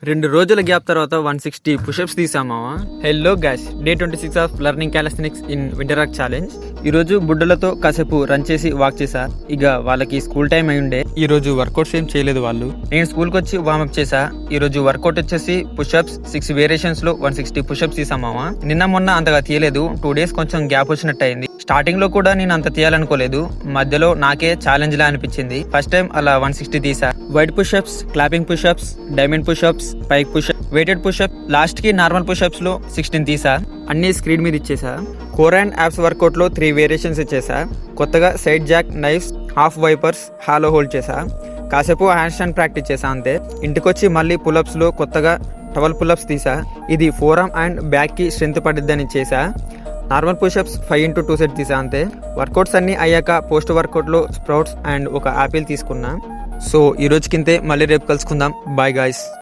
2 రోజుల గ్యాప్ తర్వాత 160 పుషప్స్ తీసామా. Hello guys, day 26 of learning calisthenics in winter rock challenge. ఈ రోజు బుడ్డలతో కాసేపు రన్ చేసి వాక్ చేసా. ఇక వాళ్ళకి స్కూల్ టైం అయి ఉండే ఈ రోజు వర్కౌట్స్ ఏం చేయలేదు వాళ్ళు. నేను స్కూల్ కి వచ్చి వార్మప్ చేసా. ఈ రోజు వర్కౌట్ వచ్చేసి పుషప్స్ 6 వేరియేషన్స్ లో 160 పుషప్స్ తీసామా. నిన్న మొన్న అంతగా తీయలేదు, 2 డేస్ కొంచెం గ్యాప్ వచ్చినట్టు అయింది. స్టార్టింగ్ లో కూడా నేను అంత తీయాలనుకోలేదు, మధ్యలో నాకే ఛాలెంజ్ లా అనిపించింది. ఫస్ట్ టైం అలా 160 తీసా. Wide pushups, clapping pushups, diamond pushups, pike pushup, weighted pushup, last కి నార్మల్ పుషప్స్ లో 16 తీసా. అన్ని స్క్రీన్ మీద ఇచ్చేసా. కోర్ అండ్ యాప్స్ వర్కౌట్ లో 3 వేరియేషన్స్ ఇచ్చేసా. కొత్తగా side jackknifes, half wipers, hollow hold చేసా. కాసేపు హ్యాండ్ స్టాండ్ ప్రాక్టీస్ చేసా అంతే. ఇంటికొచ్చి మళ్ళీ పులప్స్ లో కొత్తగా 12 పులప్స్ తీసా. ఇది ఫోర్ ఆర్మ్ అండ్ బ్యాక్ కి స్ట్రెంత్ పడిద్దని చేసా. నార్మల్ పుషప్స్ 5x2 సెట్ తీసా అంతే. వర్కౌట్స్ అన్ని అయ్యాక పోస్ట్ వర్కౌట్ లో స్ప్రౌట్స్ అండ్ ఒక ఆపిల్ తీసుకున్నా. సో ఈ రోజుకింతే, మళ్ళీ రేపు కలుసుకుందాం. Bye guys.